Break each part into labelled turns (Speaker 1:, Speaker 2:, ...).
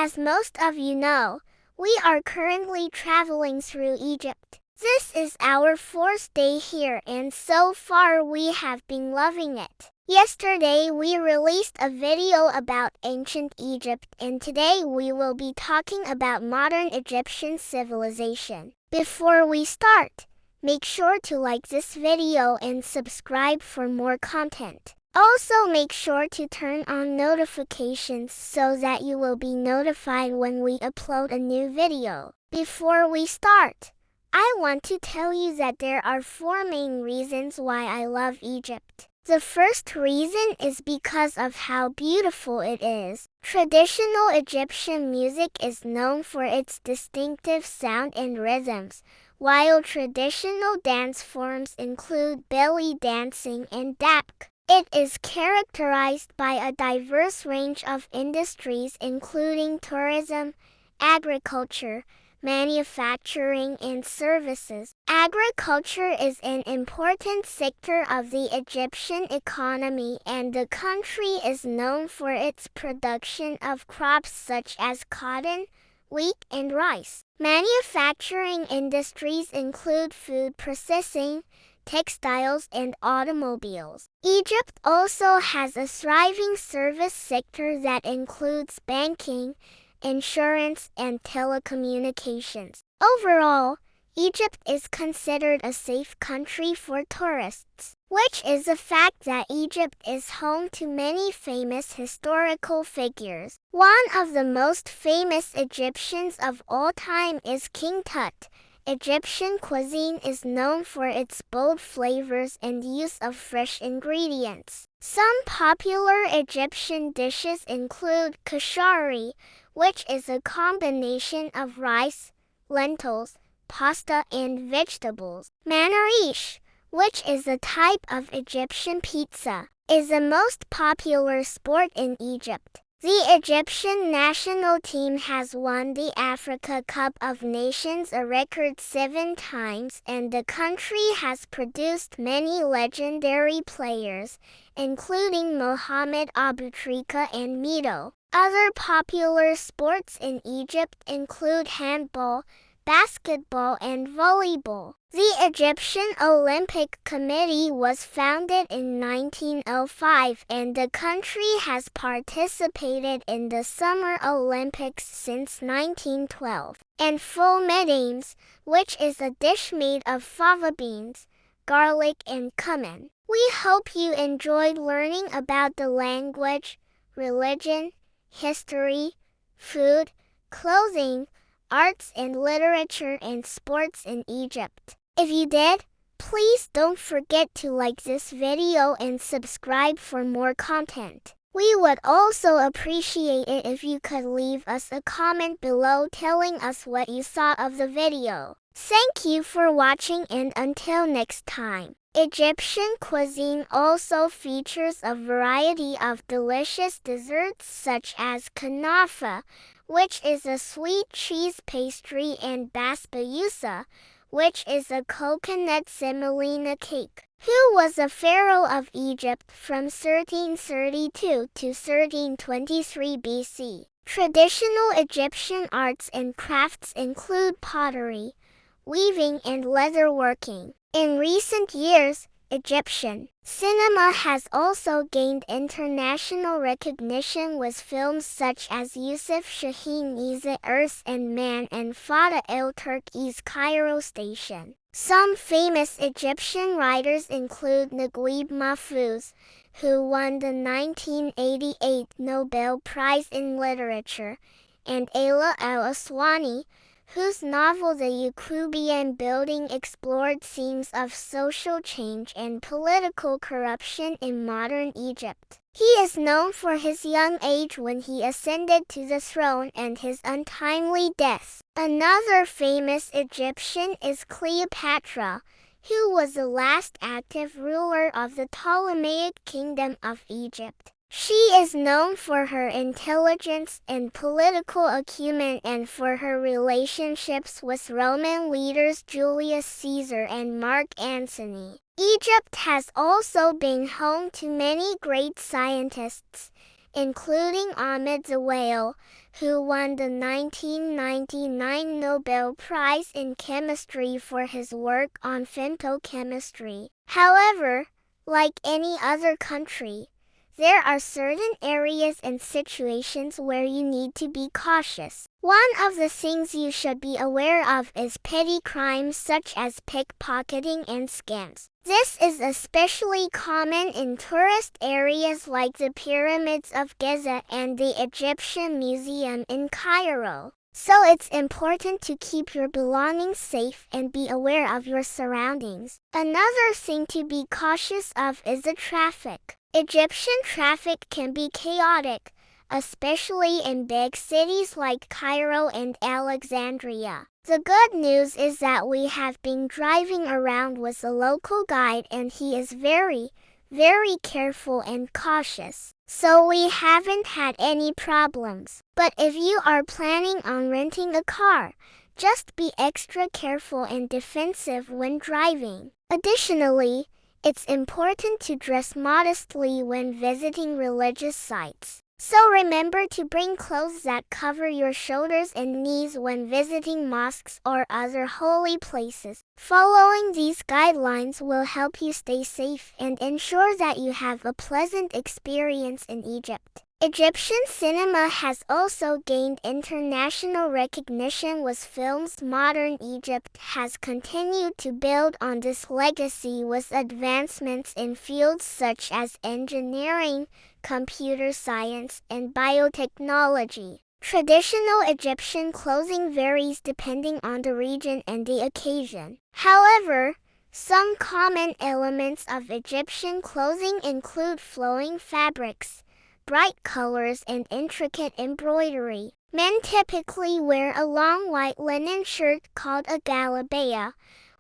Speaker 1: As most of you know, we are currently traveling through Egypt. This is our 4th day here and so far we have been loving it. Yesterday we released a video about ancient Egypt and today we will be talking about modern Egyptian civilization. Before we start, make sure to like this video and subscribe for more content. Also make sure to turn on notifications so that you will be notified when we upload a new video. Before we start, I want to tell you that there are 4 main reasons why I love Egypt. The first reason is because of how beautiful it is. Traditional Egyptian music is known for its distinctive sound and rhythms, while traditional dance forms include belly dancing and dabk. It is characterized by a diverse range of industries including tourism, agriculture, manufacturing and services. Agriculture is an important sector of the Egyptian economy and the country is known for its production of crops such as cotton, wheat and rice. Manufacturing industries include food processing, textiles and automobiles. Egypt also has a thriving service sector that includes banking, insurance and telecommunications. Overall, Egypt is considered a safe country for tourists, which is a fact that Egypt is home to many famous historical figures. One of the most famous Egyptians of all time is King Tut. Egyptian cuisine is known for its bold flavors and use of fresh ingredients. Some popular Egyptian dishes include kashari, which is a combination of rice, lentils, pasta and vegetables. Manarish, which is a type of Egyptian pizza, is the most popular sport in Egypt. The Egyptian national team has won the Africa Cup of Nations a record 7 times and the country has produced many legendary players, including Mohamed Aboutrika and Mido. Other popular sports in Egypt include handball, basketball and volleyball. The Egyptian Olympic Committee was founded in 1905 and the country has participated in the Summer Olympics since 1912. And full medames, which is a dish made of fava beans, garlic and cumin. We hope you enjoyed learning about the language, religion, history, food, clothing, arts and literature and sports in Egypt. If you did, please don't forget to like this video and subscribe for more content. We would also appreciate it if you could leave us a comment below telling us what you thought of the video. Thank you for watching and until next time. Egyptian cuisine also features a variety of delicious desserts such as kanafa, which is a sweet cheese pastry and basbousa, which is a coconut semolina cake. Who was a pharaoh of Egypt from 1332 to 1323 BC? Traditional Egyptian arts and crafts include pottery, weaving and leatherworking. In recent years, Egyptian cinema has also gained international recognition with films such as Yusuf Shaheen's Earth and Man and Fata el-Turki's Cairo Station. Some famous Egyptian writers include Naguib Mahfouz, who won the 1988 Nobel Prize in Literature, and Ayla al-Aswani, whose novel The Yaqubian Building explored themes of social change and political corruption in modern Egypt. He is known for his young age when he ascended to the throne and his untimely death. Another famous Egyptian is Cleopatra, who was the last active ruler of the Ptolemaic Kingdom of Egypt. She is known for her intelligence and political acumen and for her relationships with Roman leaders Julius Caesar and Mark Antony. Egypt has also been home to many great scientists, including Ahmed Zewail, who won the 1999 Nobel Prize in Chemistry for his work on femtochemistry. However, like any other country, there are certain areas and situations where you need to be cautious. One of the things you should be aware of is petty crimes such as pickpocketing and scams. This is especially common in tourist areas like the Pyramids of Giza and the Egyptian Museum in Cairo. So it's important to keep your belongings safe and be aware of your surroundings. Another thing to be cautious of is the traffic. Egyptian traffic can be chaotic, especially in big cities like Cairo and Alexandria. The good news is that we have been driving around with a local guide and he is very, very careful and cautious. So we haven't had any problems. But if you are planning on renting a car, just be extra careful and defensive when driving. Additionally, it's important to dress modestly when visiting religious sites. So remember to bring clothes that cover your shoulders and knees when visiting mosques or other holy places. Following these guidelines will help you stay safe and ensure that you have a pleasant experience in Egypt. Egyptian cinema has also gained international recognition with films. Modern Egypt has continued to build on this legacy with advancements in fields such as engineering, computer science, and biotechnology. Traditional Egyptian clothing varies depending on the region and the occasion. However, some common elements of Egyptian clothing include flowing fabrics, bright colors, and intricate embroidery. Men typically wear a long white linen shirt called a galabaya,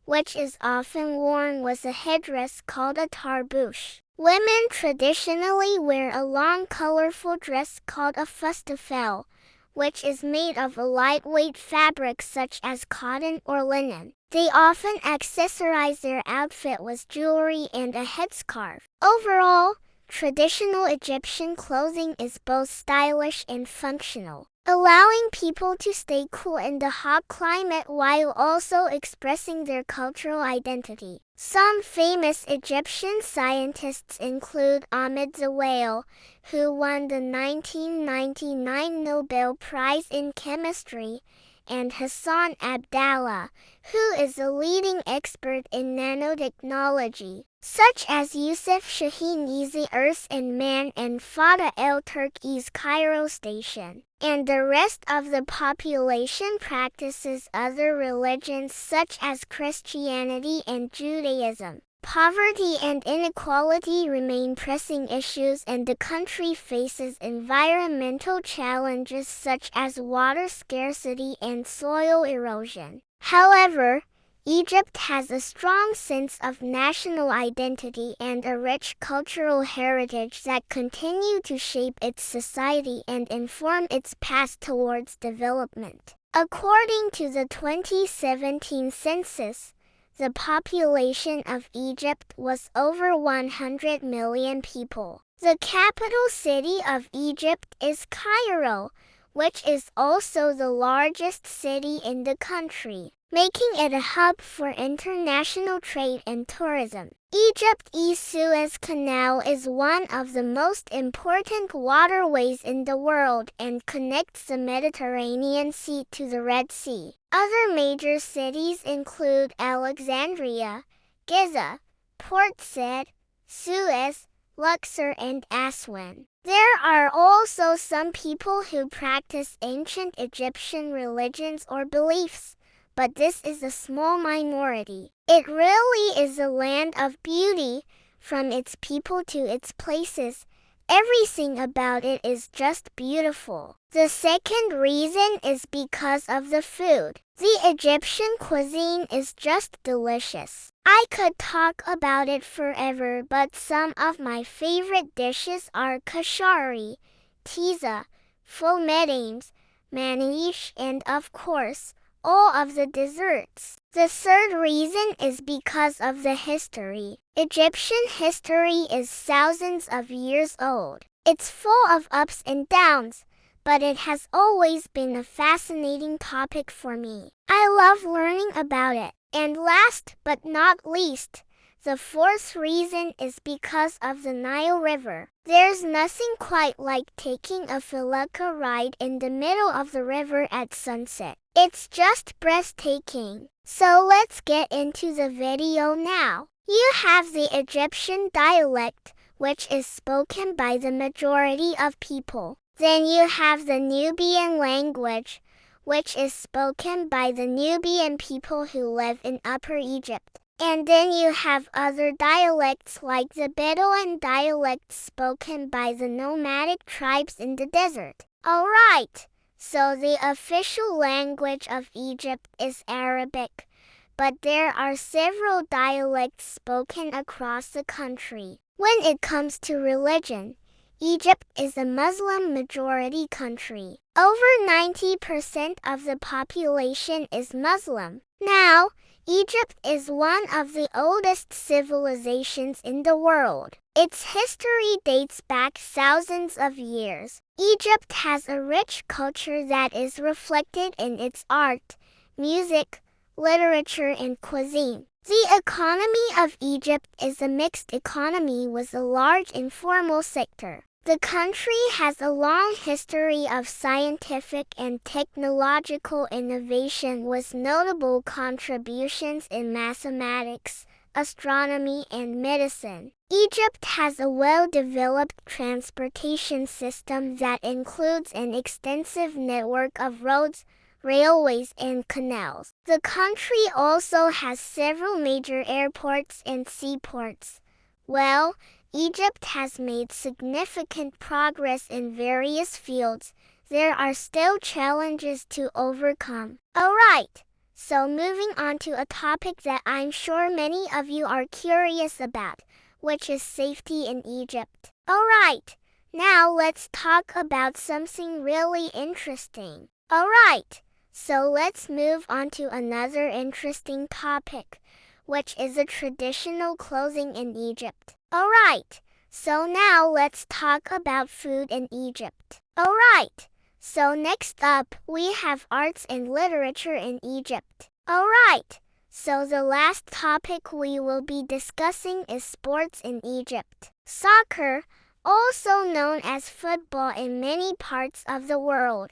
Speaker 1: which is often worn with a headdress called a tarbouch. Women traditionally wear a long colorful dress called a fustafel, which is made of a lightweight fabric such as cotton or linen. They often accessorize their outfit with jewelry and a headscarf. Overall, traditional Egyptian clothing is both stylish and functional, allowing people to stay cool in the hot climate while also expressing their cultural identity. Some famous Egyptian scientists include Ahmed Zewail, who won the 1999 Nobel Prize in Chemistry, and Hassan Abdallah, who is a leading expert in nanotechnology, such as Youssef Shaheen Earth and Man and Fada El Turki's Cairo station. And the rest of the population practices other religions such as Christianity and Judaism. Poverty and inequality remain pressing issues, and the country faces environmental challenges such as water scarcity and soil erosion. However, Egypt has a strong sense of national identity and a rich cultural heritage that continue to shape its society and inform its path towards development. According to the 2017 census, the population of Egypt was over 100 million people. The capital city of Egypt is Cairo, which is also the largest city in the country, making it a hub for international trade and tourism. Egypt's Suez Canal is one of the most important waterways in the world and connects the Mediterranean Sea to the Red Sea. Other major cities include Alexandria, Giza, Port Said, Suez, Luxor, and Aswan. There are also some people who practice ancient Egyptian religions or beliefs, but this is a small minority. It really is a land of beauty, from its people to its places. Everything about it is just beautiful. The second reason is because of the food. The Egyptian cuisine is just delicious. I could talk about it forever, but some of my favorite dishes are kashari, tiza, fometames, manish, and of course, all of the desserts. The third reason is because of the history. Egyptian history is thousands of years old. It's full of ups and downs, but it has always been a fascinating topic for me. I love learning about it. And last but not least, the fourth reason is because of the Nile River. There's nothing quite like taking a felucca ride in the middle of the river at sunset. It's just breathtaking. So let's get into the video now. You have the Egyptian dialect, which is spoken by the majority of people. Then you have the Nubian language, which is spoken by the Nubian people who live in Upper Egypt. And then you have other dialects like the Bedouin dialect spoken by the nomadic tribes in the desert. Alright, so the official language of Egypt is Arabic, but there are several dialects spoken across the country. When it comes to religion, Egypt is a Muslim majority country. Over 90% of the population is Muslim. Now, Egypt is one of the oldest civilizations in the world. Its history dates back thousands of years. Egypt has a rich culture that is reflected in its art, music, literature, and cuisine. The economy of Egypt is a mixed economy with a large informal sector. The country has a long history of scientific and technological innovation with notable contributions in mathematics, astronomy, and medicine. Egypt has a well-developed transportation system that includes an extensive network of roads, railways, and canals. The country also has several major airports and seaports. Well, Egypt has made significant progress in various fields. There are still challenges to overcome. Alright, so moving on to a topic that I'm sure many of you are curious about, which is safety in Egypt. Alright, now let's talk about something really interesting. Alright, so let's move on to another interesting topic, which is the traditional clothing in Egypt. Alright, so now let's talk about food in Egypt. Alright, so next up we have arts and literature in Egypt. Alright, so the last topic we will be discussing is sports in Egypt. Soccer, also known as football in many parts of the world.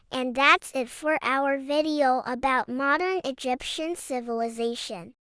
Speaker 1: And that's it for our video about modern Egyptian civilization.